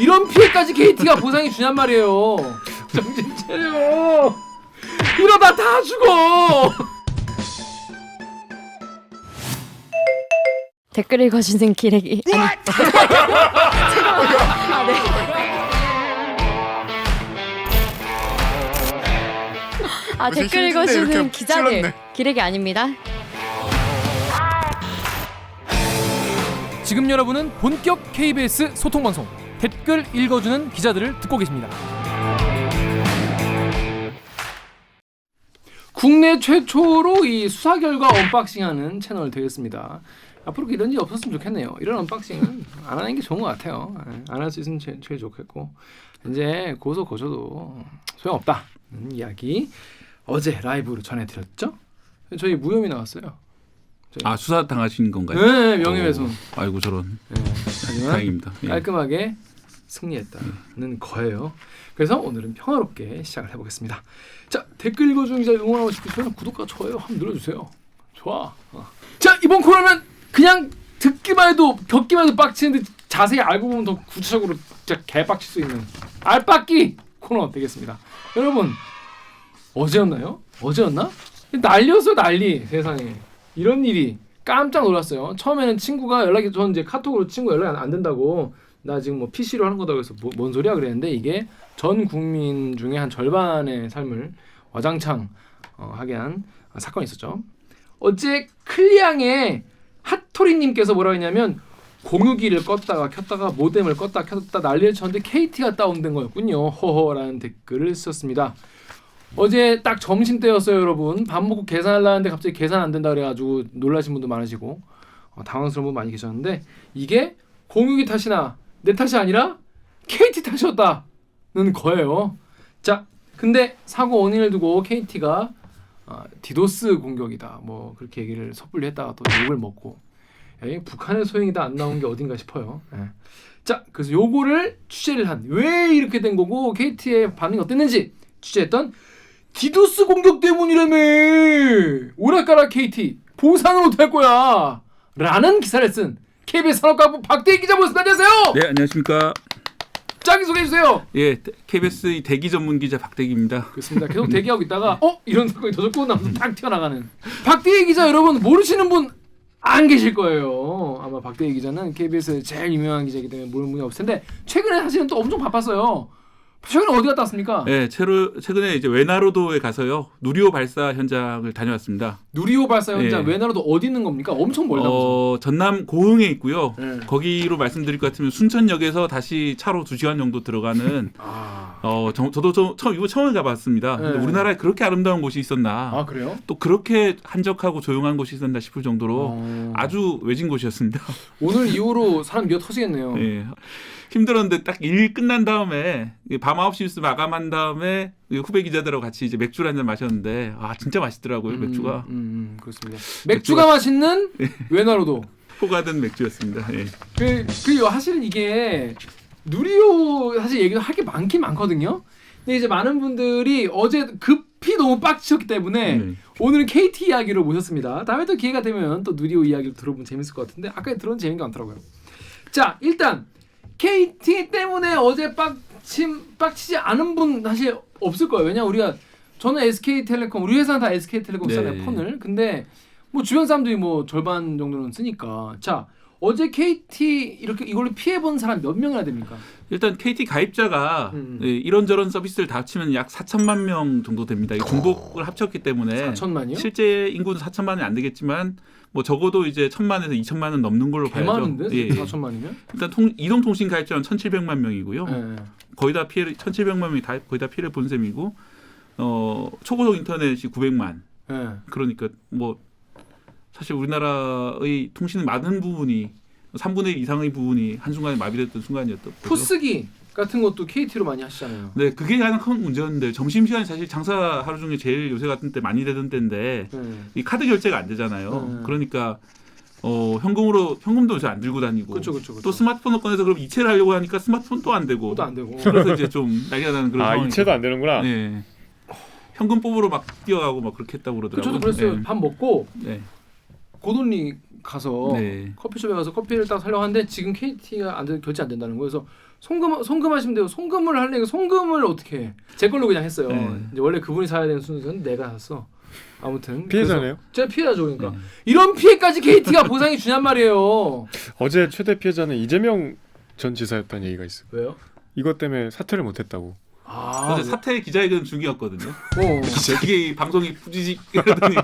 이런 피해까지 KT가 보상해 주냔 말이에요. 정신 차려. 이러다 다 죽어. 댓글 읽어주는 기레기. 댓글 심심해, 읽어주는 이렇게 기자들. 찔렀네. 기레기 아닙니다. 지금 여러분은 본격 KBS 소통방송 댓글 읽어주는 기자들을 듣고 계십니다. 국내 최초로 이 수사 결과 언박싱하는 채널 되겠습니다. 앞으로 이런 일 없었으면 좋겠네요. 이런 언박싱은 안 하는 게 좋은 것 같아요. 안 할 수 있으면 제일 좋겠고 이제 고소 고소도 소용없다는 이야기 어제 라이브로 전해드렸죠. 저희 무혐의 나왔어요. 수사 당하신 건가요? 네, 명예훼손. 아이고 저런. 네, 하지만 다행입니다. 예. 깔끔하게 승리했다는 거예요. 그래서 오늘은 평화롭게 시작을 해보겠습니다. 자, 댓글 읽어주는 기자 응원하고 싶으시면 구독과 좋아요 한번 눌러주세요. 좋아. 자, 이번 코너는 그냥 듣기만 해도 겪기만 해도 빡치는데 자세히 알고 보면 더 구체적으로 진짜 개빡칠 수 있는 알빡기 코너 되겠습니다. 여러분 어제였나요? 어제였나? 난리였어요, 난리. 세상에 이런 일이 깜짝 놀랐어요. 처음에는 친구가 저는 이제 카톡으로 친구 연락이 안 된다고 나 지금 뭐 PC로 하는 거다 그래서 뭔 소리야 그랬는데 이게 전 국민 중에 한 절반의 삶을 와장창 하게 한 사건이 있었죠. 어제 클리앙의 핫토리님께서 뭐라고 했냐면 공유기를 껐다가 켰다가 모뎀을 껐다 켰다 난리를 쳤는데 KT가 다운된 거였군요. 허허라는 댓글을 썼습니다. 어제 딱 점심때였어요, 여러분. 밥 먹고 계산하려는데 갑자기 계산 안 된다 그래가지고 놀라신 분도 많으시고 당황스러운 분 많이 계셨는데 이게 공유기 탓이나 내 탓이 아니라 KT 탓이었다는 거예요. 자, 근데 사고 원인을 두고 KT가 디도스 공격이다 뭐 그렇게 얘기를 섣불리 했다가 또 욕을 먹고 북한의 소행이다 안 나온 게 어딘가 싶어요. 자, 그래서 요거를 취재를 한 왜 이렇게 된 거고 KT의 반응이 어땠는지 취재했던 디도스 공격 때문이라며 오락가락 KT 보상을 못할 거야 라는 기사를 쓴 KBS 산업과학부 박대희 기자 모습. 안녕하세요. 네, 안녕하십니까. 자기 소개해주세요. 예, KBS 대기 전문 기자 박대기입니다. 그렇습니다. 계속 대기하고 있다가 이런 사건이 더 좋고 나면서 딱 튀어나가는 박대희 기자. 여러분 모르시는 분 안 계실 거예요. 아마 박대희 기자는 KBS 제일 유명한 기자이기 때문에 모르는 분이 없을 텐데 최근에 사실은 또 엄청 바빴어요. 최근에 어디 갔다 왔습니까? 네, 최근에 이제 외나로도에 가서요 누리호 발사 현장을 다녀왔습니다. 누리호 발사 현장. 네. 외나로도 어디 있는 겁니까? 엄청 멀다면서. 전남 고흥에 있고요. 네. 거기로 말씀드릴 것 같으면 순천역에서 다시 차로 2시간 정도 들어가는. 저도 이거 처음 가봤습니다. 네. 근데 우리나라에 그렇게 아름다운 곳이 있었나? 그래요? 또 그렇게 한적하고 조용한 곳이 있었나 싶을 정도로 아주 외진 곳이었습니다. 오늘 이후로 사람 미어 터지겠네요. 예. 힘들었는데 딱 일 끝난 다음에 밤 9시 뉴스 마감한 다음에 후배 기자들하고 같이 이제 맥주를 한잔 마셨는데 진짜 맛있더라고요. 맥주가. 그렇습니다. 맥주가 맛있는 외나로도. 포가든 맥주였습니다. 예. 사실은 이게 누리호 사실 얘기도 할 게 많긴 많거든요. 근데 이제 많은 분들이 어제 급히 너무 빡치셨기 때문에 오늘은 KT 이야기를 모셨습니다. 다음에 또 기회가 되면 또 누리호 이야기를 들어보면 재밌을 것 같은데 아까 들어본 재미가 많더라고요. 자, 일단 KT 때문에 어제 빡치지 않은 분 사실 없을 거예요. 왜냐 저는 SK텔레콤 우리 회사는 다 SK텔레콤 쓰잖아요. 폰을. 근데 뭐 주변 사람들이 뭐 절반 정도는 쓰니까. 자, 어제 KT 이걸로 피해 본 사람 몇 명이나 됩니까? 일단 KT 가입자가 이런저런 서비스를 다 합치면 약 4천만 명 정도 됩니다. 중복을 합쳤기 때문에 4천만이요? 실제 인구는 4천만이 안 되겠지만 뭐 적어도 이제 1,000만에서 2천만은 넘는 걸로 봐야죠. 많은데? 예. 4천만이면? 일단 이동통신 가입자는 1,700만 명이고요. 네. 거의 다 피해를 1,700만 명이 거의 다 피해를 본 셈이고 초고속 인터넷이 900만. 네. 그러니까 뭐 사실 우리나라의 통신의 많은 부분이 3분의 1 이상의 부분이 한순간에 마비됐던 순간이었던 거죠. 푸쓰기 같은 것도 KT로 많이 하시잖아요. 네, 그게 가장 큰 문제였는데 점심시간이 사실 장사 하루 중에 제일 요새 같은 때 많이 되던 때인데 이 카드 결제가 안 되잖아요. 그러니까 현금도 요새 안 들고 다니고 그쵸. 또 스마트폰을 꺼내서 그럼 이체를 하려고 하니까 스마트폰도 안 되고 또 안 되고. 그래서 이제 좀 난리가 나는 그런 상황이 이체도 안 되는구나. 네. 현금 뽑으러 막 뛰어가고 막 그렇게 했다고 그러더라고요. 저도 그랬어요. 네. 밥 먹고 네. 고돈리 가서 네. 커피숍에 가서 커피를 딱 사려고 하는데 지금 KT가 결제 안 된다는 거예요. 그래서 송금하시면 돼요. 송금을 하려니까 송금을 어떻게 해? 제 걸로 그냥 했어요. 네. 이제 원래 그분이 사야 되는 순서는 내가 샀어. 아무튼 피해자네요. 제가 피해자죠. 그러니까 이런 피해까지 KT가 보상해 주냔 말이에요. 어제 최대 피해자는 이재명 전 지사였다는 얘기가 있어요. 왜요? 이것 때문에 사퇴를 못했다고. 어제 사퇴 기자회견 중이었거든요. 네. 이게 방송이 부지직 이러더니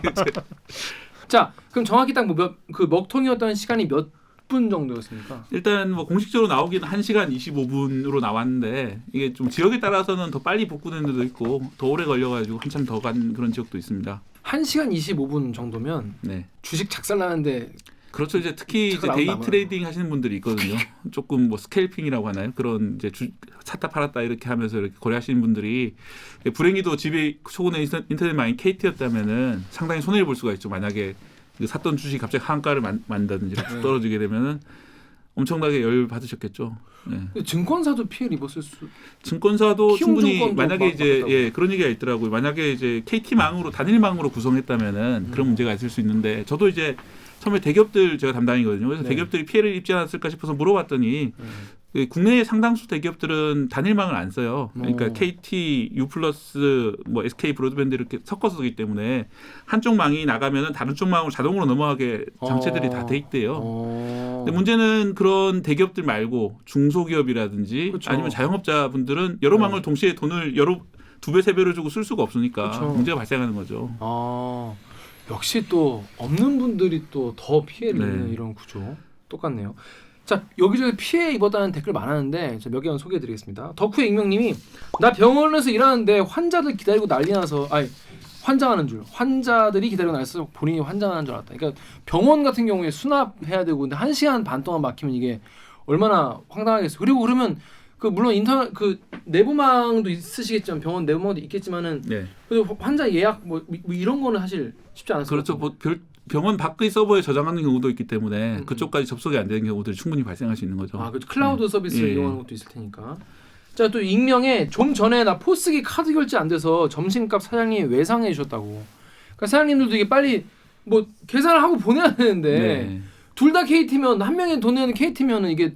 자, 그럼 정확히 딱 그 먹통이었던 시간이 몇 분 정도였습니까? 일단 뭐 공식적으로 나오기는 1시간 25분으로 나왔는데 이게 좀 지역에 따라서는 더 빨리 복구된 데도 있고 더 오래 걸려가지고 한참 더 간 그런 지역도 있습니다. 1시간 25분 정도면 네. 주식 작살나는데 그렇죠. 이제 특히 이제 데이 트레이딩 하시는 분들이 있거든요. 조금 뭐 스캘핑이라고 하나요? 그런 이제 샀다 팔았다 이렇게 하면서 이렇게 거래하시는 분들이 불행히도 집에 초고는 인터넷 망인 KT였다면은 상당히 손해를 볼 수가 있죠. 만약에 샀던 주식 갑자기 한가를 만다든지 쭉 떨어지게 되면은 엄청나게 열 받으셨겠죠. 네. 증권사도 피해를 입었을 수. 증권사도 충분히 만약에 이제 그런 얘기가 있더라고요. 만약에 이제 KT망으로 단일망으로 구성했다면은 그런 문제가 있을 수 있는데 저도 이제 처음에 대기업들 제가 담당이거든요. 그래서 대기업들이 피해를 입지 않았을까 싶어서 물어봤더니 국내의 상당수 대기업들은 단일망을 안 써요. 그러니까 KT, U+, 뭐 SK 브로드밴드 이렇게 섞어서 쓰기 때문에 한쪽 망이 나가면은 다른 쪽 망으로 자동으로 넘어가게 장치들이 다 돼 있대요. 근데 문제는 그런 대기업들 말고 중소기업이라든지 그쵸. 아니면 자영업자분들은 여러 망을 동시에 돈을 두 배, 세 배로 주고 쓸 수가 없으니까 그쵸. 문제가 발생하는 거죠. 역시 또 없는 분들이 또 더 피해를 입는 이런 구조 똑같네요. 자, 여기저기 피해 입었다는 댓글 많았는데 몇 개만 소개해드리겠습니다. 덕후의 익명님이 나 병원에서 일하는데 환자들 기다리고 난리 나서 환장하는 줄 환자들이 기다리고 나서 본인이 환장하는 줄 알았다. 그러니까 병원 같은 경우에 수납해야 되고 근데 1시간 반 동안 막히면 이게 얼마나 황당하겠어요. 그리고 그러면 물론 인터넷 내부망도 있으시겠지만 병원 내부망도 있겠지만은 그래도 환자 예약 뭐 이런 거는 사실 쉽지 않았을 것 그렇죠. 같아요. 뭐 병원 밖의 서버에 저장하는 경우도 있기 때문에 그쪽까지 접속이 안 되는 경우들이 충분히 발생할 수 있는 거죠. 그렇죠. 클라우드 서비스를 이용하는 것도 있을 테니까. 자, 또 익명에 좀 전에 나 포스기 카드 결제 안 돼서 점심값 사장님이 외상해 주셨다고. 그러니까 사장님들도 이게 빨리 뭐 계산을 하고 보내야 되는데 둘 다 KT면 한 명이 돈 내는 KT면은 이게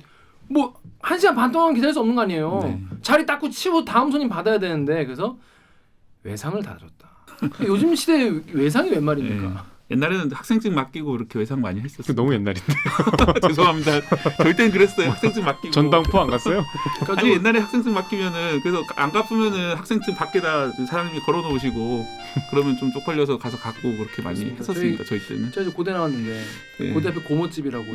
뭐 1시간 반 동안 기다릴 수 없는 거 아니에요. 자리 닦고 치고 다음 손님 받아야 되는데 그래서 외상을 다 줬다. 요즘 시대에 외상이 웬 말입니까? 옛날에는 학생증 맡기고 이렇게 외상 많이 했었어요. 너무 옛날인데. 죄송합니다. 저희 때는 그랬어요. 학생증 맡기고. 전당포 안 갔어요? 아니 옛날에 학생증 맡기면은 그래서 안 갚으면은 학생증 밖에다 사장님이 걸어놓으시고 그러면 좀 쪽팔려서 가서 갖고 그렇게 많이 했었습니다. 저희 때는. 제가 고대 나왔는데 고대 앞에 고모집이라고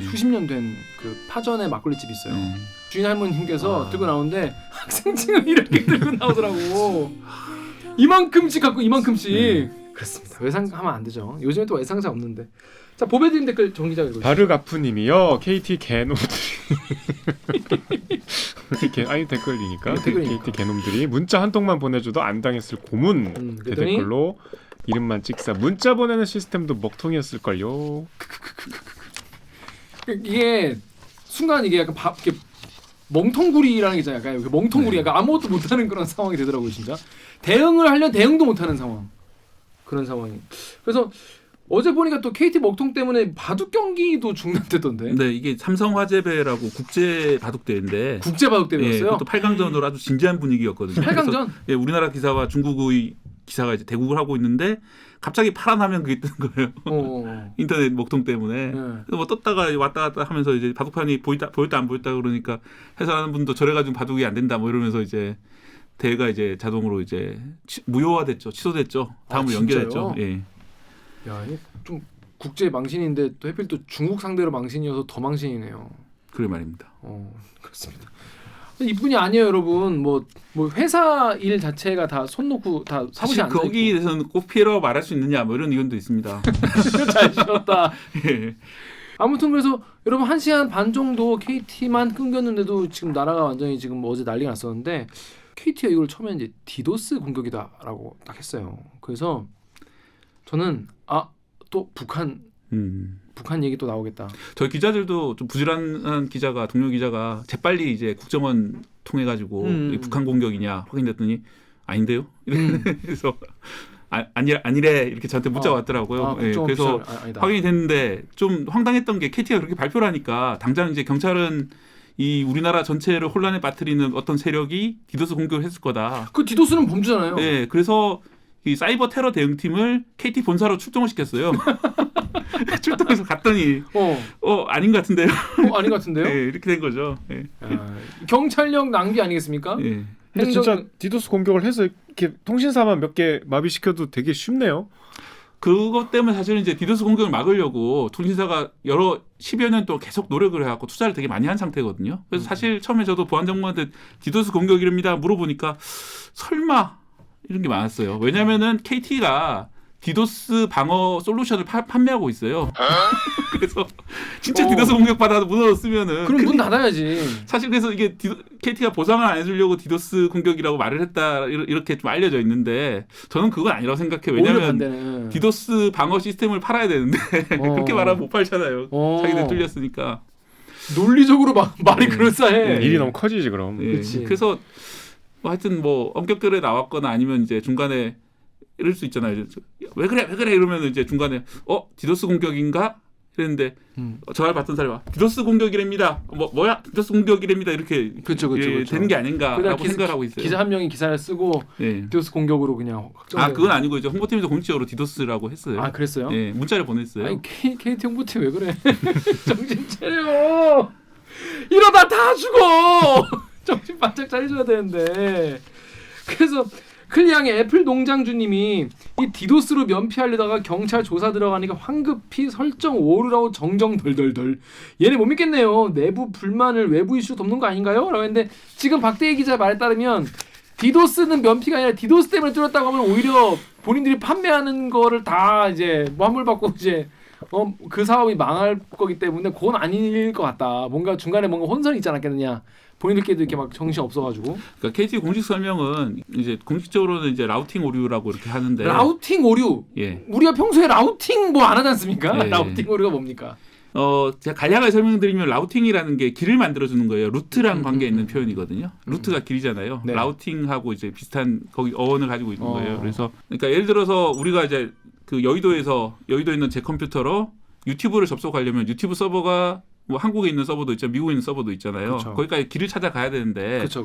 수십 년 된 그 파전의 막걸리집 있어요. 주인 할머님께서 들고 나오는데 학생증을 이렇게 들고 나오더라고. 이만큼씩 갖고 이만큼씩. 그렇습니다. 외상하면 안 되죠. 요즘에 또 외상자 없는데. 자, 보배드림 댓글 정 기자가 읽어주시죠. 바르가프님이요. KT 개놈들이 아니 댓글이니까 KT 개놈들이 문자 한 통만 보내줘도 안 당했을 고문 댓글로 이름만 찍사 문자 보내는 시스템도 먹통이었을걸요. 이게 순간 이게 약간 이렇게 멍텅구리라는 게 있잖아요. 약간 멍텅구리, 약간 아무것도 못하는 그런 상황이 되더라고요, 진짜. 대응을 하려면 대응도 못하는 상황. 그런 상황이. 그래서 어제 보니까 또 KT 먹통 때문에 바둑 경기도 중단됐던데. 네, 이게 삼성화재배라고 국제 바둑대회인데. 국제 바둑대회였어요. 또 8강전으로 아주 진지한 분위기였거든요. 8강전? 예, 우리나라 기사와 중국의 기사가 이제 대국을 하고 있는데 갑자기 파란 화면 그게 뜨는 거예요. 인터넷 먹통 때문에. 뭐 떴다가 왔다 갔다 하면서 이제 바둑판이 보였다 안 보였다 그러니까 해설하는 분도 저래가지고 바둑이 안 된다 뭐 이러면서 이제. 대회가 이제 자동으로 이제 무효화됐죠, 취소됐죠. 다음으로 연결했죠. 예. 야, 좀 국제 망신인데 또 하필 또 중국 상대로 망신이어서 더 망신이네요. 그래 말입니다. 그렇습니다. 이뿐이 아니에요, 여러분. 뭐 회사 일 자체가 다 손 놓고 다 사무실 앉아 있고. 거기에 대해서는 꼭 피해라고 말할 수 있느냐, 뭐 이런 의견도 있습니다. 잘 쉬었다. 예. 아무튼 그래서 여러분 1시간 반 정도 KT만 끊겼는데도 지금 나라가 완전히 지금 어제 난리가 났었는데. KT가 이걸 처음에 이제 디도스 공격이다라고 딱 했어요. 그래서 저는 또 북한 얘기 또 나오겠다. 저희 기자들도 좀 부지런한 기자가 동료 기자가 재빨리 이제 국정원 통해 가지고 북한 공격이냐 확인됐더니 아닌데요. 그래서 아니래 이렇게 저한테 문자가 왔더라고요. 그래서 확인이 됐는데 좀 황당했던 게 KT가 그렇게 발표를 하니까 당장 이제 경찰은 이 우리나라 전체를 혼란에 빠뜨리는 어떤 세력이 디도스 공격을 했을 거다. 그 디도스는 범죄잖아요. 네, 그래서 이 사이버 테러 대응팀을 KT 본사로 출동을 시켰어요. 출동해서 갔더니 아닌 것 같은데요. 아닌 것 같은데요? 네, 이렇게 된 거죠. 네. 경찰력 낭비 아니겠습니까? 네. 근데 진짜 디도스 공격을 해서 이렇게 통신사만 몇 개 마비시켜도 되게 쉽네요. 그것 때문에 사실은 이제 디도스 공격을 막으려고 통신사가 여러 10여 년 동안 계속 노력을 해갖고 투자를 되게 많이 한 상태거든요. 그래서 사실 처음에 저도 보안정보한테 디도스 공격이랍니다 물어보니까 설마 이런 게 많았어요. 왜냐면은 KT가 디도스 방어 솔루션을 판매하고 있어요. 그래서 진짜 디도스 공격 받아서 무너졌으면은 그럼 문 닫아야지. 사실 그래서 이게 KT가 보상을 안 해주려고 디도스 공격이라고 말을 했다 이렇게 좀 알려져 있는데 저는 그건 아니라고 생각해요. 왜냐하면 디도스 방어 시스템을 팔아야 되는데 그렇게 말하면 못 팔잖아요. 자기들 뚫렸으니까. 논리적으로 말이 그럴싸해. 일이 너무 커지지 그럼. 예. 그래서 하여튼 뭐 엄격결에 나왔거나 아니면 이제 중간에 이럴 수 있잖아요. 왜 그래 이러면 이제 중간에 디도스 공격인가? 이랬는데 전화를 받던 사람이 디도스 공격이랍니다. 뭐야? 디도스 공격이랍니다. 이렇게 그렇죠. 되는 게 아닌가라고 생각하고 있어요. 기자 한 명이 기사를 쓰고 디도스 공격으로 그냥 확정되는. 그건 아니고 이제 홍보팀에서 공식적으로 디도스라고 했어요. 아, 그랬어요? 네, 문자를 보냈어요. 아니 KT 홍보팀 왜 그래? 정신 차려. 이러다 다 죽어. 정신 바짝 차려줘야 되는데. 그래서 클리앙의 애플 농장주님이 이 디도스로 면피하려다가 경찰 조사 들어가니까 황급히 설정 오류라고 정정 덜덜덜. 얘네 못 믿겠네요. 내부 불만을 외부 이슈 덮는 거 아닌가요? 라고 했는데 지금 박대희 기자 말에 따르면 디도스는 면피가 아니라 디도스 때문에 뚫렸다고 하면 오히려 본인들이 판매하는 거를 다 이제 환불받고 이제 그 사업이 망할 거기 때문에 그건 아닐 것 같다. 뭔가 중간에 뭔가 혼선이 있지 않았겠느냐. 본인들끼리도 이렇게 막 정신 없어가지고. 그러니까 KT 공식 설명은 이제 공식적으로는 이제 라우팅 오류라고 이렇게 하는데. 라우팅 오류. 예. 우리가 평소에 라우팅 뭐 안 하지 않습니까? 예. 라우팅 오류가 뭡니까? 제가 간략하게 설명드리면 라우팅이라는 게 길을 만들어주는 거예요. 루트랑 관계 있는 표현이거든요. 루트가 길이잖아요. 네. 라우팅하고 이제 비슷한 거기 어원을 가지고 있는 거예요. 그래서 그러니까 예를 들어서 우리가 이제 그 여의도에 있는 제 컴퓨터로 유튜브를 접속하려면 유튜브 서버가 뭐 한국에 있는 서버도 있죠, 미국에 있는 서버도 있잖아요. 그쵸. 거기까지 길을 찾아가야 되는데, 그렇죠.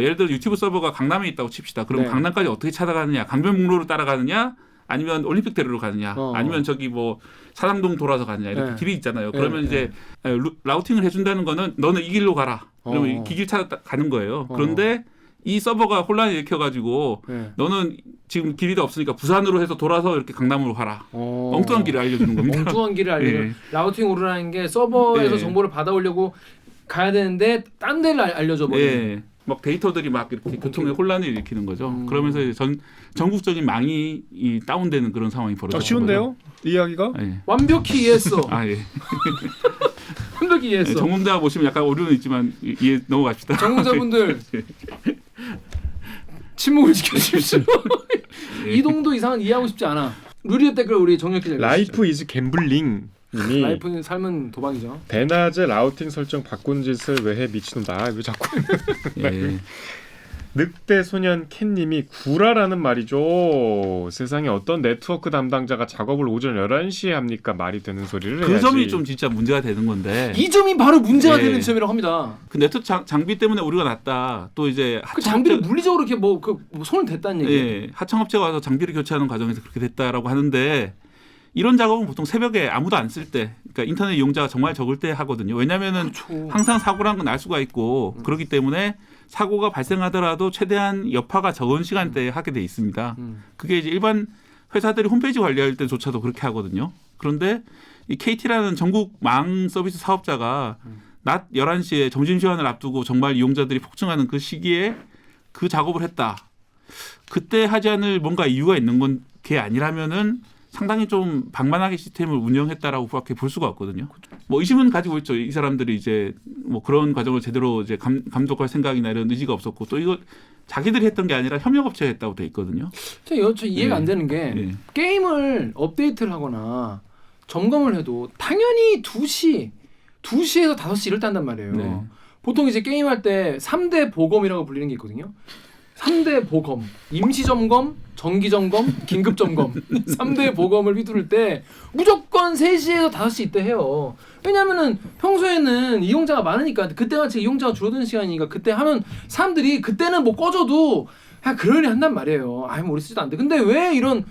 예를 들어 유튜브 서버가 강남에 있다고 칩시다. 그럼 네. 강남까지 어떻게 찾아가느냐? 강변북로를 따라가느냐? 아니면 올림픽대로로 가느냐? 아니면 저기 뭐 사당동 돌아서 가느냐? 이렇게 길이 있잖아요. 그러면 이제 라우팅을 해준다는 거는 너는 이 길로 가라. 그러면 이 길 찾아 가는 거예요. 그런데 이 서버가 혼란을 일으켜가지고 너는 지금 길이 없으니까 부산으로 해서 돌아서 이렇게 강남으로 가라. 엉뚱한 길을 알려주는 겁니다. 엉뚱한 길을 알려주는 라우팅 오류라는 게 서버에서 정보를 받아오려고 가야 되는데 딴 데를 알려줘 버리는. 막 데이터들이 막 이렇게 교통의 혼란을 일으키는 거죠. 그러면서 이제 전국적인 망이 다운되는 그런 상황이 벌어져요. 쉬운데요? 이야기가? 완벽히 이해했어. 예. 완벽히 이해했어. 전문가 보시면 약간 오류는 있지만 이해 넘어갑시다. 전문가분들 침묵을 지켜주십시오. 이동도 이상은 이해하고 싶지 않아. 루리의 댓글 우리 정혁 기자. 라이프 이즈 갬블링 님이 라이프는 삶은 도박이죠. 대낮에 라우팅 설정 바꾼 짓을 왜 해 미친놈다. 왜 자꾸 늑대 소년 캔님이 구라라는 말이죠. 세상에 어떤 네트워크 담당자가 작업을 오전 11시에 합니까? 말이 되는 소리를 그 해야지. 점이 좀 진짜 문제가 되는 건데. 이 점이 바로 문제가 되는 지점이라고 합니다. 그 네트워크 장비 때문에 오류가 났다. 또 이제 그 장비를 물리적으로 이렇게 뭐 손을 댔다는 얘기. 하청업체가 와서 장비를 교체하는 과정에서 그렇게 됐다라고 하는데 이런 작업은 보통 새벽에 아무도 안 쓸 때, 그러니까 인터넷 이용자가 정말 적을 때 하거든요. 왜냐하면은 항상 사고라는 건 날 수가 있고 그렇기 때문에 사고가 발생하더라도 최대한 여파가 적은 시간대에 하게 돼 있습니다. 그게 이제 일반 회사들이 홈페이지 관리할 때조차도 그렇게 하거든요. 그런데 이 KT라는 전국 망 서비스 사업자가 낮 11시에 점심시간을 앞두고 정말 이용자들이 폭증하는 그 시기에 그 작업을 했다. 그때 하지 않을 뭔가 이유가 있는 건 게 아니라면은 상당히 좀 방만하게 시스템을 운영했다라고 밖에 볼 수가 없거든요. 뭐 의심은 가지고 있죠. 이 사람들이 이제 뭐 그런 과정을 제대로 이제 감독할 생각이나 이런 의지가 없었고 또 이거 자기들이 했던 게 아니라 협력업체가 했다고 돼 있거든요. 저 이해가 안 되는 게 게임을 업데이트를 하거나 점검을 해도 당연히 2시에서 5시 이럴 때 한단 말이에요. 보통 이제 게임할 때 3대 보검이라고 불리는 게 있거든요. 3대 보검, 임시점검, 정기점검, 긴급점검 3대 보검을 휘두를 때 무조건 3시에서 5시 이때 해요. 왜냐면은 평소에는 이용자가 많으니까 그때같이 이용자가 줄어드는 시간이니까 그때 하면 사람들이 그때는 뭐 꺼져도 그냥 그러려니 한단 말이에요. 아이 뭐 우리 쓰지도 않는데. 근데 왜 이런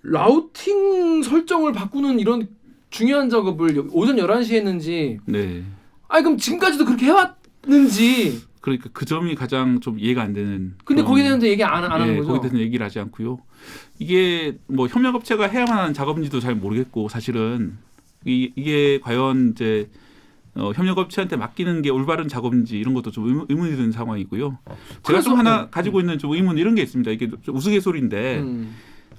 라우팅 설정을 바꾸는 이런 중요한 작업을 오전 11시에 했는지 네. 아니 그럼 지금까지도 그렇게 해왔는지 그러니까 그 점이 가장 좀 이해가 안 되는. 근데 거기에 대해서 얘기 안 하는 거죠? 거기에 대해서 얘기를 하지 않고요. 이게 뭐 협력업체가 해야만 하는 작업인지도 잘 모르겠고 사실은 이게 과연 이제 협력업체한테 맡기는 게 올바른 작업인지 이런 것도 좀 의문이 드는 상황이고요. 제가 좀 하나 가지고 있는 좀 의문 이런 게 있습니다. 이게 좀 우스갯소리인데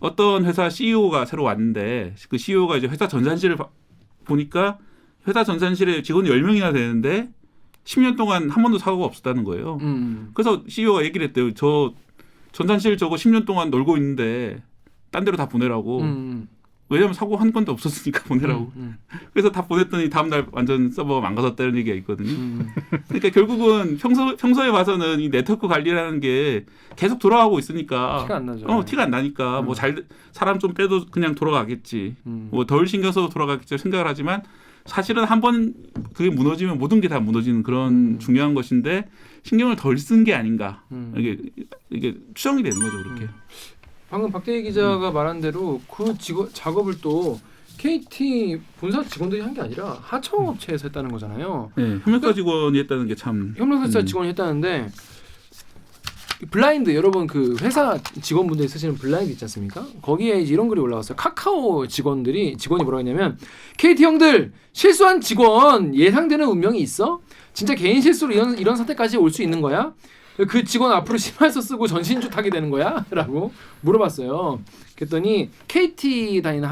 어떤 회사 CEO가 새로 왔는데 그 CEO가 이제 회사 전산실을 보니까 회사 전산실에 직원이 10명이나 되는데 10년 동안 한 번도 사고가 없었다는 거예요. 그래서 CEO가 얘기를 했대요. 저 전산실 저거 10년 동안 놀고 있는데 딴 데로 다 보내라고. 왜냐하면 사고 한 건도 없었으니까 보내라고. 그래서 다 보냈더니 다음날 완전 서버가 망가졌다는 얘기가 있거든요. 그러니까 결국은 평소에 봐서는 이 네트워크 관리라는 게 계속 돌아가고 있으니까 티가 안 나죠. 티가 안 나니까 뭐 사람 좀 빼도 그냥 돌아가겠지. 뭐 덜 신경 써서 돌아가겠지 생각을 하지만 사실은 한번 그게 무너지면 모든 게 다 무너지는 그런 중요한 것인데 신경을 덜 쓴 게 아닌가. 이게 추정이 되는 거죠, 그렇게. 방금 박대희 기자가 말한 대로 그 작업을 또 KT 본사 직원들이 한 게 아니라 하청업체에서 했다는 거잖아요. 네, 협력사 직원이 했다는 게 참. 협력사 직원이 했다는데 블라인드 여러분 그 회사 직원분들이 쓰시는 블라인드 있지 않습니까? 거기에 이제 이런 글이 올라왔어요. 카카오 직원이 뭐라고 했냐면 KT 형들 실수한 직원 예상되는 운명이 있어? 진짜 개인 실수로 이런 사태까지 올 수 있는 거야? 그 직원 앞으로 심할서 쓰고 전신주 타게 되는 거야? 라고 물어봤어요. 그랬더니 KT 다니는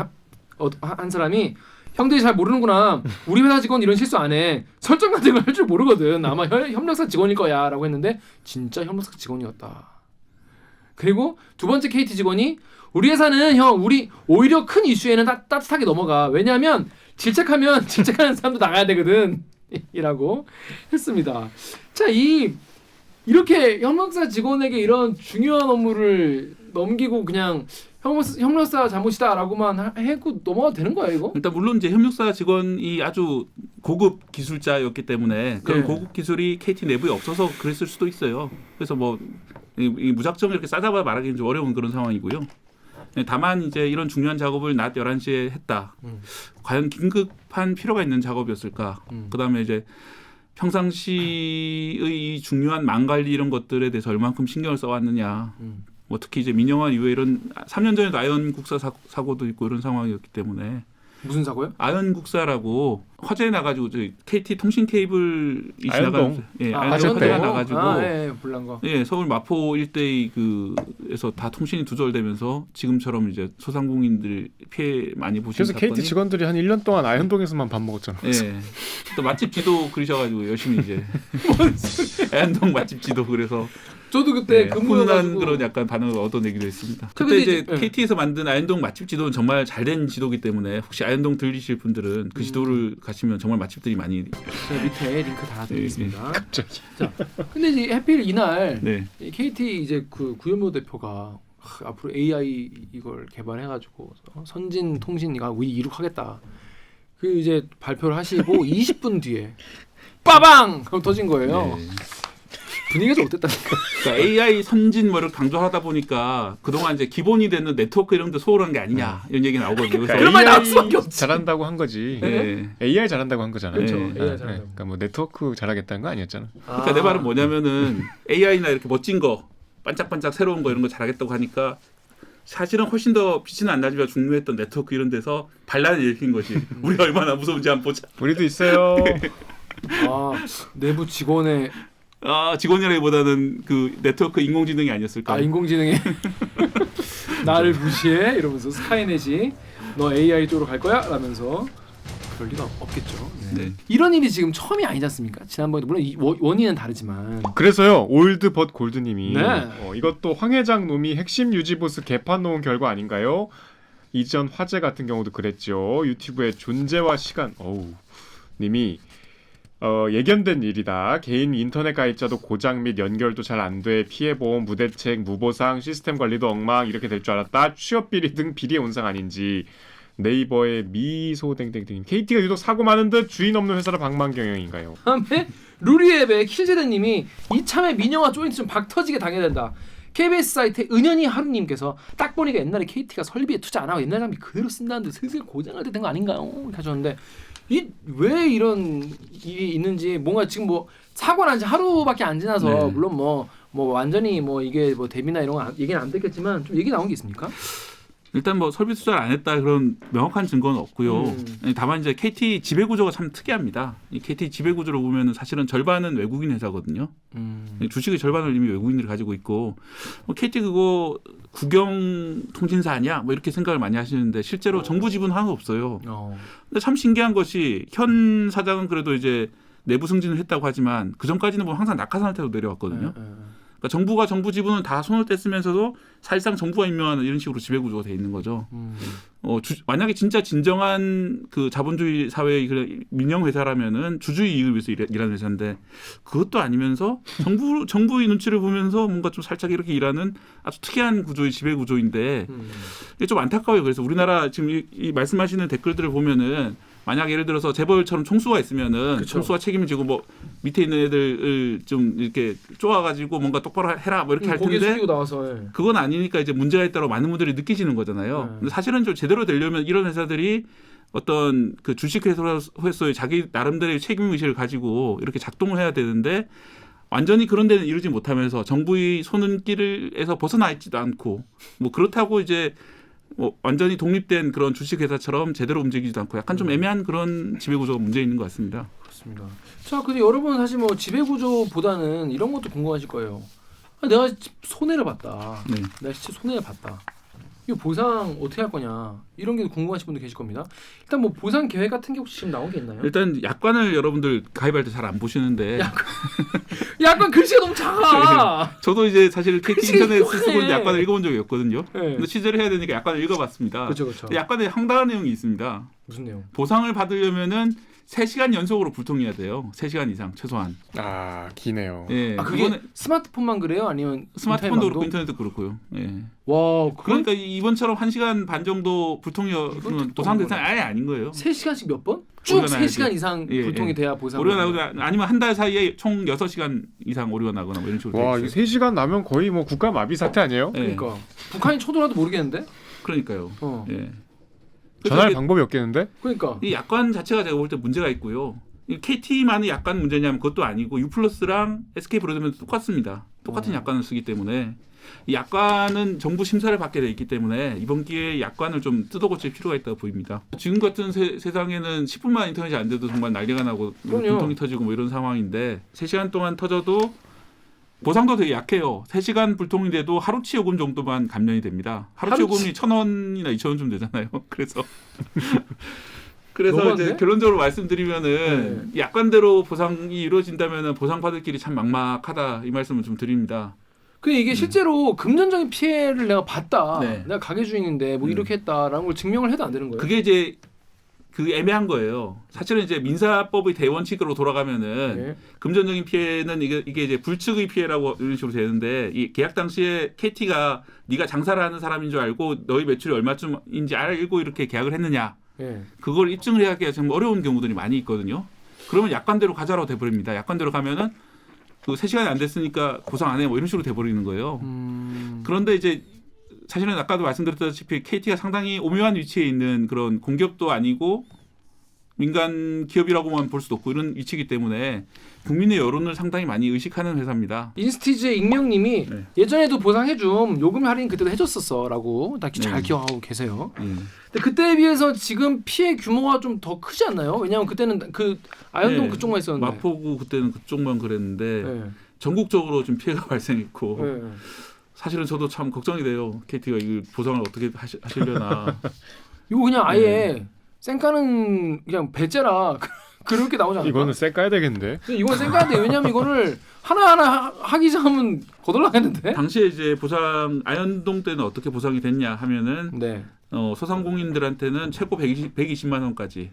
한 사람이 형들이 잘 모르는구나. 우리 회사 직원 이런 실수 안 해. 설정 같은 걸 할 줄 모르거든. 아마 협력사 직원일 거야 라고 했는데 진짜 협력사 직원이었다. 그리고 두 번째 KT 직원이 우리 회사는 우리 오히려 큰 이슈에는 따뜻하게 넘어가. 왜냐하면 질책하는 사람도 나가야 되거든. 이라고 했습니다. 자, 이렇게 협력사 직원에게 이런 중요한 업무를 넘기고 그냥 협력사 잘못이다라고만 하고 넘어가도 되는 거예요, 이거? 일단 물론 이제 협력사 직원이 아주 고급 기술자였기 때문에 그런 고급 기술이 KT 내부에 없어서 그랬을 수도 있어요. 그래서 뭐 이 무작정 이렇게 싸잡아 말하기는 좀 어려운 그런 상황이고요. 다만 이제 이런 중요한 작업을 낮 11시에 했다. 과연 긴급한 필요가 있는 작업이었을까? 그다음에 이제 평상시의 중요한 망 관리 이런 것들에 대해서 얼만큼 신경을 써왔느냐. 뭐 특히 이제 민영화 이후에 이런 3년 전에도 아연국사 사고도 있고 이런 상황이었기 때문에. 무슨 사고요? 아연국사라고 화재 나가지고 저희 KT 통신 케이블이 지나가면서 아연동 화재가 나가지고 불난 거. 서울 마포 일대의 그에서 다 통신이 두절되면서 지금처럼 이제 소상공인들 피해 많이 보신 그래서 사건이. KT 직원들이 한 1년 동안 아현동에서만 밥 먹었잖아. 또 맛집 지도 그리셔가지고 열심히 이제 아현동 맛집 지도 그래서. 저도 그때 훈훈한 그런 약간 반응을 얻어내기도 했습니다. 그때 이제 KT에서 만든 아현동 맛집 지도는 정말 잘된 지도기 때문에 혹시 아현동 들리실 분들은 그 지도를 가시면 정말 맛집들이 많이. 제가 밑에 링크 달아드리겠습니다. 갑자기. 자, 근데 이제 해필 이날 KT 이제 그 구현모 대표가 앞으로 AI 이걸 개발해가지고 선진 통신이가 우리 이룩하겠다. 그 이제 발표를 하시고 20분 뒤에 빠방 하고 터진 거예요. 분위기가 좀 어땠다니까. 그러니까 AI 선진 뭐를 강조하다 보니까 그동안 이제 기본이 되는 네트워크 이런 데 소홀한 게 아니냐 이런 얘기 나오거든요. 그래서 그런 말 나올 수밖에 없지. 잘한다고 한 거지. AI 잘한다고 한 거잖아요. 그렇죠. AI 잘한다고. 그러니까 뭐 네트워크 잘하겠다는 거 아니었잖아. 그러니까 내 말은 뭐냐면은 AI나 이렇게 멋진 거, 반짝반짝 새로운 거 이런 거 잘하겠다고 하니까 사실은 훨씬 더 빛이 안 나지만 중요했던 네트워크 이런 데서 반란을 일으킨 것이 우리가 얼마나 무서운지 한번 보자. 우리도 있어요. 내부 직원의 직원이라기보다는 그 네트워크 인공지능이 아니었을까? 인공지능이 나를 무시해 이러면서 스카이넷이 너 AI 쪽으로 갈 거야? 라면서 그럴 리가 없겠죠. 네. 이런 일이 지금 처음이 아니지 않습니까? 지난번에 물론 원인은 다르지만 그래서요 올드 벗 골드님이 네. 이것도 황 회장 놈이 핵심 유지 보스 개판 놓은 결과 아닌가요? 이전 화재 같은 경우도 그랬죠. 유튜브의 존재와 시간 님이 예견된 일이다. 개인 인터넷 가입자도 고장 및 연결도 잘 안 돼. 피해보험, 무대책, 무보상, 시스템 관리도 엉망 이렇게 될 줄 알았다. 취업 비리 등 비리의 온상 아닌지. 네이버의 미소댕댕댕 KT가 유독 사고 많은 듯 주인 없는 회사라 방만 경영인가요? 다음에 루리앱의 킬제대님이 이참에 민영화 조인트 좀 박터지게 당해야 된다. KBS 사이트 은연히 하루님께서 딱 보니까 옛날에 KT가 설비에 투자 안 하고 옛날 장비 그대로 쓴다는데 슬슬 고장날 때 된 거 아닌가요? 이렇게 하셨는데 왜 이런 일이 있는지 뭔가 지금 뭐 사고 난 지 하루밖에 안 지나서 네. 물론 뭐 완전히 뭐 이게 뭐 대비나 이런 거 얘기는 안 됐겠지만 좀 얘기 나온 게 있습니까? 일단 뭐 설비 투자를 안 했다 그런 명확한 증거는 없고요. 다만 이제 KT 지배 구조가 참 특이합니다. 이 KT 지배 구조를 보면은 사실은 절반은 외국인 회사거든요. 주식의 절반을 이미 외국인들이 가지고 있고 KT 그거 국영 통신사 아니야? 뭐 이렇게 생각을 많이 하시는데 실제로 정부 지분 하나도 없어요. 근데 참 신기한 것이 현 사장은 그래도 이제 내부 승진을 했다고 하지만 그 전까지는 뭐 항상 낙하 상태로 내려왔거든요. 그러니까 정부가 정부 지분을 다 손을 뗐으면서도 사실상 정부가 임명하는 이런 식으로 지배 구조가 돼 있는 거죠. 만약에 진짜 진정한 그 자본주의 사회의 그런 민영 회사라면은 주주의 이익을 위해서 일하는 회사인데 그것도 아니면서 정부의 눈치를 보면서 뭔가 좀 살짝 이렇게 일하는 아주 특이한 구조의 지배 구조인데 이게 좀 안타까워요. 그래서 우리나라 지금 이 말씀하시는 댓글들을 보면은 만약 예를 들어서 재벌처럼 총수가 있으면은 그쵸. 총수가 책임을 지고 뭐 밑에 있는 애들을 좀 이렇게 쪼아가지고 뭔가 똑바로 해라 뭐 이렇게 할 고개 텐데 숙이고 나와서 그건 아니니까 이제 문제가 있다고 많은 분들이 느끼시는 거잖아요. 근데 사실은 좀 제대로 되려면 이런 회사들이 어떤 그 주식회사의 자기 나름대로의 책임의식을 가지고 이렇게 작동을 해야 되는데 완전히 그런 데는 이루지 못하면서 정부의 손길에서 벗어나 있지도 않고 뭐 그렇다고 이제 뭐 완전히 독립된 그런 주식회사처럼 제대로 움직이지도 않고 약간 좀 애매한 그런 지배구조가 문제 있는 것 같습니다. 그렇습니다. 자, 근데 여러분 사실 뭐 지배구조보다는 이런 것도 궁금하실 거예요. 내가 손해를 봤다. 네. 내가 진짜 손해를 봤다. 이거 보상 어떻게 할 거냐 이런 게 궁금하신 분들 계실 겁니다. 일단 뭐 보상 계획 같은 게 혹시 지금 나온 게 있나요? 일단 약관을 여러분들 가입할 때 잘 안 보시는데 약간 글씨가 너무 작아. 저도 이제 사실 KT 글씨가 인터넷 흉해. 쓰고 약관을 읽어본 적이 없거든요. 네. 근데 취재를 해야 되니까 약관을 읽어봤습니다. 그렇죠. 약관에 황당한 내용이 있습니다. 무슨 내용? 보상을 받으려면은 3시간 연속으로 불통해야 돼요. 3시간 이상 최소한. 아 기네요. 예. 그게 그거는 스마트폰만 그래요? 아니면 스마트폰도 그렇고 인터넷망도? 인터넷도 그렇고요. 예. 와, 그러니까 이번처럼 1시간 반 정도 불통이면 보상 대상이 아예 아닌 거예요. 3시간씩 몇 번? 쭉 오류가 나야지. 3시간 이상 예, 불통이 예. 돼야 보상. 오류가 나거나 아니면 한 달 사이에 총 6시간 이상 오류가 나거나 뭐 이런 식으로 와 돼 이거 있어요. 3시간 나면 거의 뭐 국가 마비 사태 아니에요? 예. 그러니까 북한이 쳐들어도 모르겠는데? 그러니까요. 어. 예. 전할 그래서 방법이 없겠는데? 그러니까. 이 약관 자체가 제가 볼 때 문제가 있고요. 이 KT만의 약관 문제냐면 그것도 아니고 U+랑 SK 브로드밴드 똑같습니다. 똑같은 약관을 쓰기 때문에 이 약관은 정부 심사를 받게 돼 있기 때문에 이번 기회에 약관을 좀 뜯어고칠 필요가 있다고 보입니다. 지금 같은 세상에는 10분만 인터넷이 안 돼도 정말 난리가 나고 분통이 터지고 뭐 이런 상황인데 3시간 동안 터져도 보상도 되게 약해요. 3시간 불통인데도 하루치 요금 정도만 감면이 됩니다. 하루치 요금이 1,000원이나 2,000원쯤 되잖아요. 그래서 너무한데? 이제 결론적으로 말씀드리면은 약관대로 보상이 이루어진다면은 보상받을 길이 참 막막하다 이 말씀을 좀 드립니다. 근데 이게 실제로 금전적인 피해를 내가 봤다. 네. 내가 가게 주인인데 뭐 이렇게 했다라는 걸 증명을 해도 안 되는 거예요. 그게 이제 그 애매한 거예요. 사실은 이제 민사법의 대원칙으로 돌아가면은 네. 금전적인 피해는 이게 이제 불측의 피해라고 이런 식으로 되는데 이 계약 당시에 KT가 네가 장사를 하는 사람인 줄 알고 너희 매출이 얼마쯤인지 알고 이렇게 계약을 했느냐. 네. 그걸 입증을 해야 정말 어려운 경우들이 많이 있거든요. 그러면 약관대로 가자라고 돼버립니다. 약관대로 가면은 그 3시간이 안 됐으니까 보상 안 해 뭐 이런 식으로 돼버리는 거예요. 그런데 이제 사실은 아까도 말씀드렸다시피 KT가 상당히 오묘한 위치에 있는 그런 공기업도 아니고 민간 기업이라고만 볼 수도 없고 이런 위치이기 때문에 국민의 여론을 상당히 많이 의식하는 회사입니다. 인스티즈의 익명님이 네. 예전에도 보상해줌 요금 할인 그때도 해줬었어라고 딱 잘 네. 기억하고 계세요. 예. 근데 그때에 비해서 지금 피해 규모가 좀 더 크지 않나요? 왜냐하면 그때는 그 아현동 네. 그쪽만 있었는데. 마포구 그때는 그쪽만 그랬는데 네. 전국적으로 좀 피해가 발생했고 네. 사실은 저도 참 걱정이 돼요. KT가 이 보상을 어떻게 하시려나. 이거 그냥 아예 쌩까는 그냥 배째라 그렇게 나오지 않을까? 이거는 쎄 까야 되겠는데? 이건 쌩까야 돼. 왜냐면 이거를 하나하나 하기 전하면 거덜나겠는데? 당시에 이제 보상 아현동 때는 어떻게 보상이 됐냐 하면은 네. 소상공인들한테는 최고 120만 원까지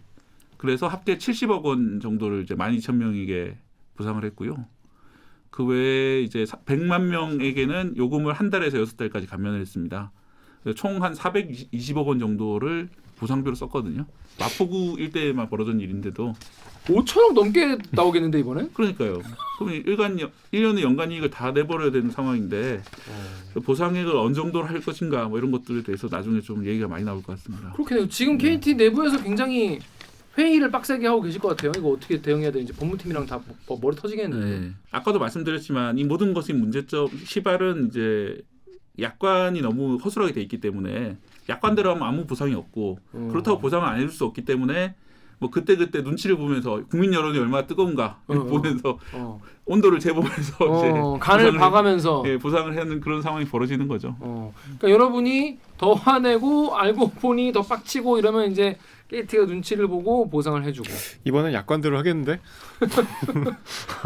그래서 합계 70억 원 정도를 이제 12,000명에게 보상을 했고요. 그 외에 이제 100만 명에게는 요금을 한 달에서 6달까지 감면을 했습니다. 총 한 420억 원 정도를 보상비로 썼거든요. 마포구 일대에만 벌어진 일인데도 5천억 넘게 나오겠는데 이번엔? 그러니까요. 그럼 1년의 연간 이익을 다 내버려야 되는 상황인데 보상액을 어느 정도로 할 것인가 뭐 이런 것들에 대해서 나중에 좀 얘기가 많이 나올 것 같습니다. 그렇게 지금 KT 내부에서 굉장히 회의를 빡세게 하고 계실 것 같아요. 이거 어떻게 대응해야 되는지 법무팀이랑 다 머리 터지겠는데. 네. 아까도 말씀드렸지만 이 모든 것의 문제점 시발은 이제 약관이 너무 허술하게 돼 있기 때문에 약관대로 하면 아무 보상이 없고 그렇다고 보상을 안 해줄 수 없기 때문에 뭐 그때 눈치를 보면서 국민 여론이 얼마나 뜨거운가 보면서 온도를 재보면서 이제 간을 봐가면서 보상을 하는 그런 상황이 벌어지는 거죠. 그러니까 여러분이 더 화내고 알고 보니 더 빡치고 이러면 이제 KT가 눈치를 보고 보상을 해주고. 이번엔 약관대로 하겠는데?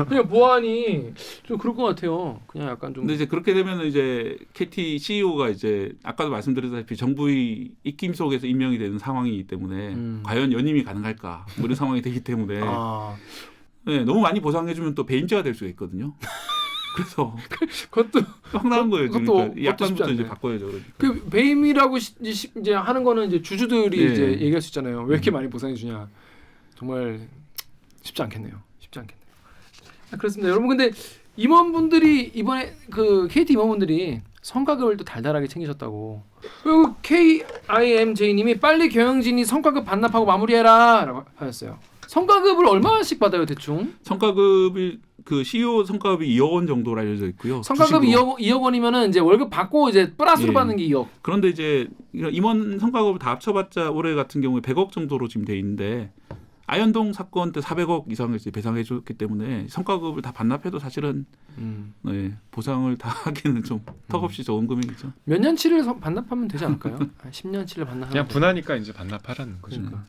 그냥 보안이 좀 그럴 것 같아요. 그냥 약간 좀. 근데 이제 그렇게 되면 이제 KT CEO가 이제 아까도 말씀드렸다시피 정부의 입김 속에서 임명이 되는 상황이기 때문에 과연 연임이 가능할까 뭐 이런 상황이 되기 때문에 네, 너무 많이 보상해주면 또 배임죄가 될 수가 있거든요. 그래서 그것도 황당한 거예요. 그것도 그러니까 약관부터 이제 바꿔야죠. 그러니까. 그 배임이라고 이제 하는 거는 이제 주주들이 네. 이제 얘기할 수 있잖아요. 왜 이렇게 많이 보상해 주냐. 정말 쉽지 않겠네요. 그렇습니다. 여러분 근데 임원분들이 이번에 그 KT 임원분들이 성과급을 또 달달하게 챙기셨다고. 그리고 KIMJ님이 빨리 경영진이 성과급 반납하고 마무리해라라고 하셨어요. 성과급을 얼마씩 받아요 대충? 성과급이 그 CEO 성과급이 2억 원 정도로 알려져 있고요. 성과급이 주식으로. 2억 원이면은 이제 월급 받고 이제 플러스로 예. 받는 게 2억. 그런데 이제 임원 성과급을 다 합쳐봤자 올해 같은 경우에 100억 정도로 지금 돼 있는데 아현동 사건 때 400억 이상을 이제 배상해줬기 때문에 성과급을 다 반납해도 사실은 네, 보상을 다 하기는 좀 턱없이 좋은 금액이죠. 몇 년치를 반납하면 되지 않을까요? 10년치를 반납하면 그냥 분하니까 이제 반납하라는 거죠. 그러니까.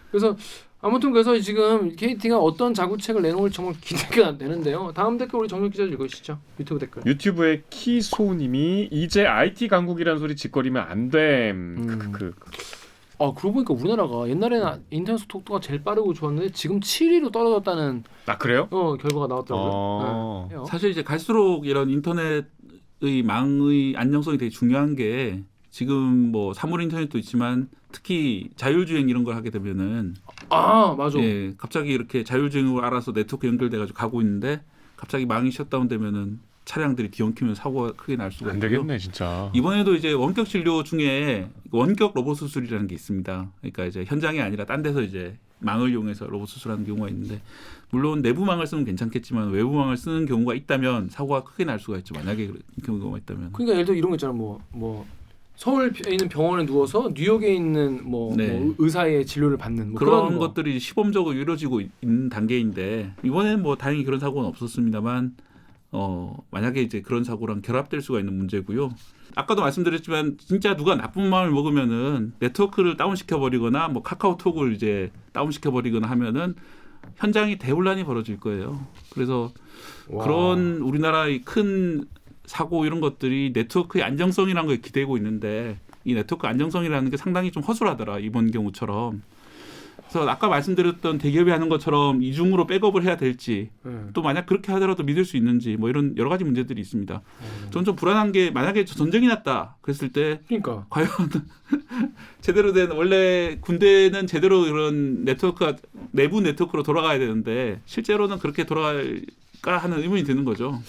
그래서 아무튼 그래서 지금 KT가 어떤 자구책을 내놓을지 정말 기대가 되는데요. 다음 댓글 우리 정혁 기자 읽으시죠. 유튜브 댓글. 유튜브에 키소님이 이제 IT 강국이라는 소리 짓거리면 안 됨. 그러고 보니까 우리나라가 옛날에는 인터넷 속도가 제일 빠르고 좋았는데 지금 7위로 떨어졌다는 아 그래요? 결과가 나왔더라고요. 네. 사실 이제 갈수록 이런 인터넷의 망의 안정성이 되게 중요한 게 지금 뭐 사물 인터넷도 있지만 특히 자율주행 이런 걸 하게 되면은 맞아. 예, 갑자기 이렇게 자율주행으로 알아서 네트워크 연결돼가지고 가고 있는데 갑자기 망이 셧다운되면은 차량들이 뒤엉키면 사고가 크게 날 수가 안 있고요. 되겠네 진짜. 이번에도 이제 원격 진료 중에 원격 로봇 수술이라는 게 있습니다. 그러니까 이제 현장이 아니라 딴 데서 이제 망을 이용해서 로봇 수술하는 경우가 있는데 물론 내부망을 쓰면 괜찮겠지만 외부망을 쓰는 경우가 있다면 사고가 크게 날 수가 있죠. 만약에 그런 경우가 있다면. 그러니까 예를 들어 이런 거 있잖아. 뭐 서울에 있는 병원에 누워서 뉴욕에 있는 뭐 의사의 진료를 받는 뭐 그런 것들이 시범적으로 이루어지고 있는 단계인데 이번에는 뭐 다행히 그런 사고는 없었습니다만 만약에 이제 그런 사고랑 결합될 수가 있는 문제고요. 아까도 말씀드렸지만 진짜 누가 나쁜 마음을 먹으면은 네트워크를 다운시켜 버리거나 뭐 카카오톡을 이제 다운시켜 버리거나 하면은 현장이 대혼란이 벌어질 거예요. 그래서 그런 우리나라의 큰 사고 이런 것들이 네트워크의 안정성이라는 걸 기대고 있는데 이 네트워크 안정성이라는 게 상당히 좀 허술하더라 이번 경우처럼. 그래서 아까 말씀드렸던 대기업이 하는 것처럼 이중으로 백업을 해야 될지 또 만약 그렇게 하더라도 믿을 수 있는지 뭐 이런 여러 가지 문제들이 있습니다. 저는 좀 불안한 게 만약에 전쟁이 났다 그랬을 때 그러니까 과연 제대로 된 원래 군대는 제대로 이런 네트워크가 내부 네트워크로 돌아가야 되는데 실제로는 그렇게 돌아갈까 하는 의문이 드는 거죠.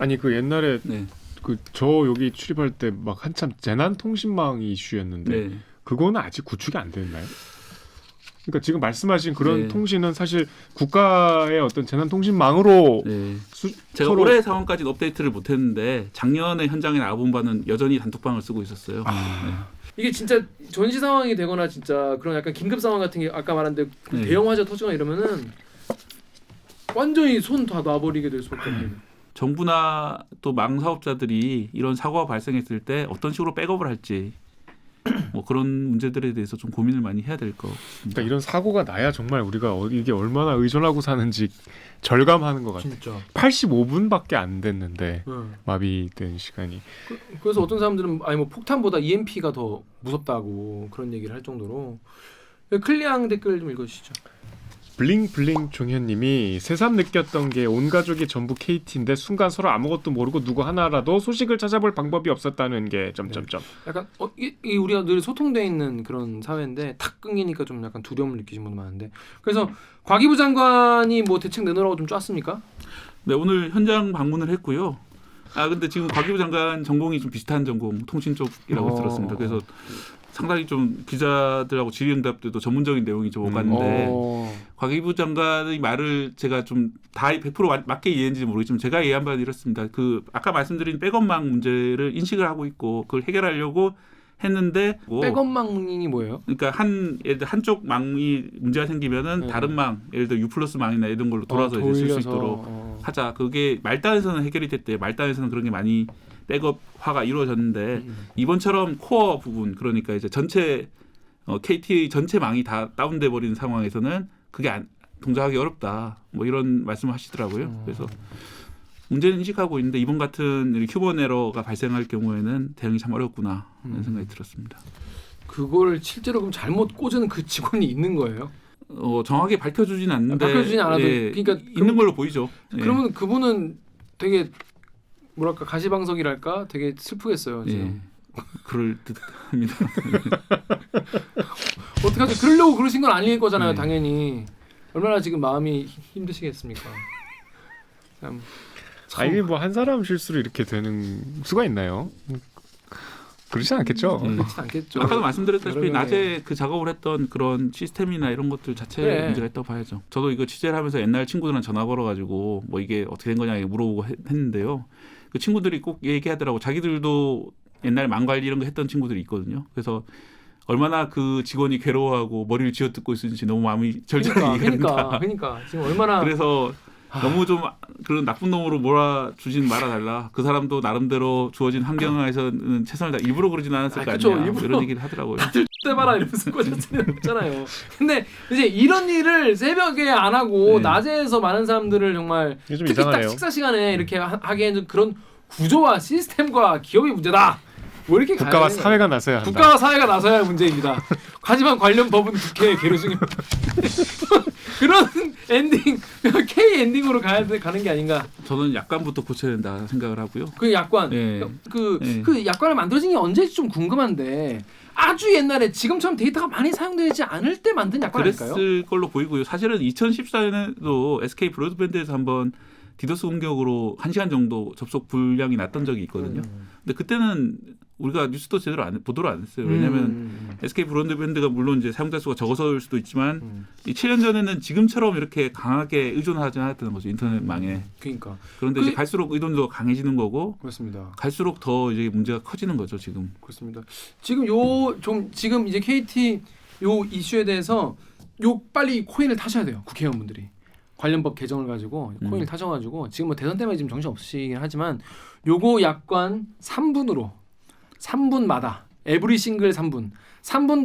아니 그 옛날에 네. 저 여기 출입할 때 막 한참 재난통신망이 이슈였는데 그거는 아직 구축이 안 됐나요? 그러니까 지금 말씀하신 그런 통신은 사실 국가의 어떤 재난통신망으로 제가 올해 상황까지는 업데이트를 못했는데 작년에 현장에 나와본 바는 여전히 단톡방을 쓰고 있었어요. 이게 진짜 전시 상황이 되거나 진짜 그런 약간 긴급 상황 같은 게 아까 말한 대로 대형 화재 터지거나 이러면은 완전히 손 다 놔버리게 될 수밖에 없는. 정부나 또 망 사업자들이 이런 사고가 발생했을 때 어떤 식으로 백업을 할지 뭐 그런 문제들에 대해서 좀 고민을 많이 해야 될 것 같습니다. 그러니까 이런 사고가 나야 정말 우리가 이게 얼마나 의존하고 사는지 절감하는 것 같아요. 진짜. 85분밖에 안 됐는데 마비된 시간이. 그래서 어떤 사람들은 아니 뭐 폭탄보다 EMP가 더 무섭다고 그런 얘기를 할 정도로 클리앙 댓글 좀 읽어주시죠. 블링블링 종현님이 새삼 느꼈던 게 온 가족이 전부 KT인데 순간 서로 아무것도 모르고 누구 하나라도 소식을 찾아볼 방법이 없었다는 게 점점점. 약간 이 우리가 늘 소통돼 있는 그런 사회인데 탁 끊기니까 좀 약간 두려움을 느끼신 분도 많은데 그래서 과기부 장관이 뭐 대책 내놓으라고 좀 짰습니까? 네, 오늘 현장 방문을 했고요. 근데 지금 과기부 장관 전공이 좀 비슷한 전공 통신 쪽이라고 들었습니다. 그래서 상당히 좀 기자들하고 질의응답들도 전문적인 내용이 좀 오갔는데 과기부 장관의 말을 제가 좀 다 100% 맞게 이해했는지 모르겠지만 제가 이해한 바는 이렇습니다. 그 아까 말씀드린 백업망 문제를 인식을 하고 있고 그걸 해결하려고 했는데 백업망이 뭐예요? 그러니까 예를 들어 한쪽 망이 문제가 생기면은 다른 망 예를 들어 U+ 망이나 이런 걸로 돌아서 이제 쓸 수 있도록 하자. 그게 말단에서는 해결이 됐대요. 말단에서는 그런 게 많이 백업화가 이루어졌는데 이번처럼 코어 부분 그러니까 이제 전체 KT의 전체 망이 다 다운돼 버리는 상황에서는 그게 동작하기 어렵다. 뭐 이런 말씀을 하시더라고요. 그래서 문제는 인식하고 있는데 이번 같은 휴먼 에러가 발생할 경우에는 대응이 참 어렵구나 하는 생각이 들었습니다. 그걸 실제로 그럼 잘못 꽂은 그 직원이 있는 거예요? 정확하게 밝혀주진 않는데 밝혀주진 않아도 그러니까 있는 걸로 보이죠. 그러면 그분은 되게 뭐랄까 가시방석이랄까 되게 슬프겠어요. 지금. 그럴 듯합니다. 어떡하죠? 그러려고 그러신 건 아닐 거잖아요. 당연히. 얼마나 지금 마음이 힘드시겠습니까? 참. 이게 뭐 한 사람 실수로 이렇게 되는 수가 있나요? 그렇지 않겠죠. 그렇지 않겠죠. 아까도 말씀드렸다시피 여러분의- 낮에 그 작업을 했던 그런 시스템이나 이런 것들 자체에 문제가 있다고 봐야죠. 저도 이거 취재를 하면서 옛날 친구들한테 전화 걸어가지고 뭐 이게 어떻게 된 거냐 물어보고 했는데요. 그 친구들이 꼭 얘기하더라고. 자기들도 옛날에 망 관리 이런 거 했던 친구들이 있거든요. 그래서 얼마나 그 직원이 괴로워하고 머리를 쥐어뜯고 있는지 너무 마음이 절절히 이해된다. 그러니까 지금 얼마나 그래서 너무 좀 그런 나쁜 놈으로 몰아주진 말아달라. 그 사람도 나름대로 주어진 환경에서는 최선을 다 일부러 그러진 않았을 거 그쵸, 아니야. 일부러. 이런 얘기를 하더라고요. 다들 때봐라 이러면서 꽂았으면 없잖아요. 근데 이제 이런 일을 새벽에 안 하고 낮에 해서 많은 사람들을 정말 이게 좀 특히 딱 이상하네요. 식사 시간에 이렇게 하기에는 그런 구조와 시스템과 기업이 문제다. 뭐 이렇게 국가와 가야 되는 사회가 나서야 한다. 국가와 사회가 나서야 할 문제입니다. 하지만 관련 법은 국회에 계류 중입니다. 그런 엔딩, K 엔딩으로 가는 게 아닌가. 저는 약관부터 고쳐야 된다 생각을 하고요. 그 약관, 예. 그 약관을 만들어진 게 언제인지 좀 궁금한데 아주 옛날에 지금처럼 데이터가 많이 사용되지 않을 때 만든 약관 아닐까요? 그랬을 걸로 보이고요. 사실은 2014년에도 SK 브로드밴드에서 한번 디도스 공격으로 1시간 정도 접속 불량이 났던 적이 있거든요. 근데 그때는 우리가 뉴스도 제대로 보도를 안 했어요. 왜냐하면 SK 브로드밴드가 물론 이제 사용자 수가 적어서일 수도 있지만 이 7년 전에는 지금처럼 이렇게 강하게 의존하지 않았다는 거죠. 인터넷망에. 그러니까. 그런데 이제 갈수록 의존도가 강해지는 거고 그렇습니다. 갈수록 더 이제 문제가 커지는 거죠. 지금. 그렇습니다. 지금 지금 이제 KT 요 이슈에 대해서 빨리 코인을 타셔야 돼요. 국회의원분들이. 관련법 개정을 가지고 코인을 타셔가지고 지금 뭐 대선 때문에 지금 정신 없으시긴 하지만 요거 약관 3분마다 에브리 싱글 3분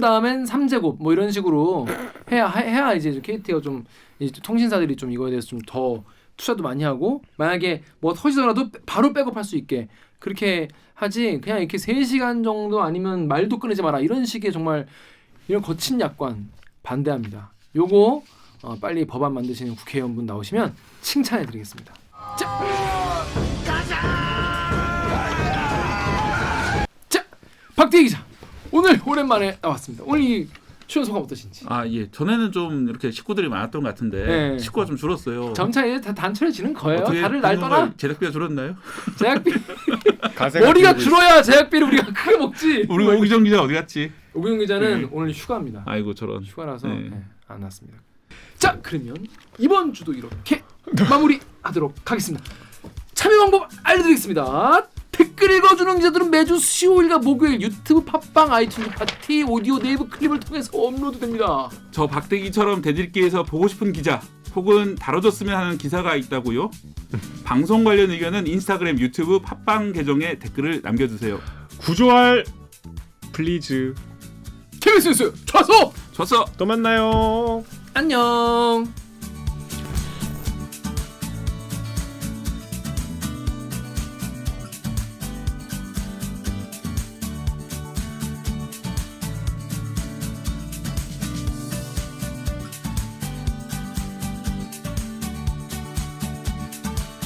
다음엔 3제곱 뭐 이런 식으로 해야 이제 KT가 좀 이제 통신사들이 좀 이거에 대해서 좀 더 투자도 많이 하고 만약에 뭐 터지더라도 바로 백업할 수 있게 그렇게 하지 그냥 이렇게 3시간 정도 아니면 말도 끊이지 마라 이런 식의 정말 이런 거친 약관 반대합니다. 요거 빨리 법안 만드시는 국회의원분 나오시면 칭찬해드리겠습니다. 자, 박대희 기자 오늘 오랜만에 나왔습니다. 오늘 이 출연 소감 어떠신지? 예. 전에는 좀 이렇게 식구들이 많았던 것 같은데 네. 식구가 좀 줄었어요. 점차 이제 다 단촐해지는 거예요. 어떻게 다들 날 떠나 제작비가 줄었나요? 제작비 가세가 머리가 줄고 줄어야 제작비를 우리가 크게 먹지. 우리 오기정 기자 어디 갔지? 오기영 기자는 오늘 휴가입니다. 아이고 저런. 휴가라서 네. 안 왔습니다. 자 그러면 이번 주도 이렇게 마무리하도록 하겠습니다. 참여 방법 알려드리겠습니다. 댓글 읽어주는 기자들은 매주 수요일과 목요일 유튜브 팟빵 아이튠즈 파티 오디오 네이버 클립을 통해서 업로드됩니다. 저 박대기처럼 대들기에서 보고 싶은 기자 혹은 다뤄줬으면 하는 기사가 있다고요? 방송 관련 의견은 인스타그램, 유튜브, 팟빵 계정에 댓글을 남겨주세요. 구조할 플리즈. KBS 뉴스 좌소 좋았어. 또 만나요. 안녕.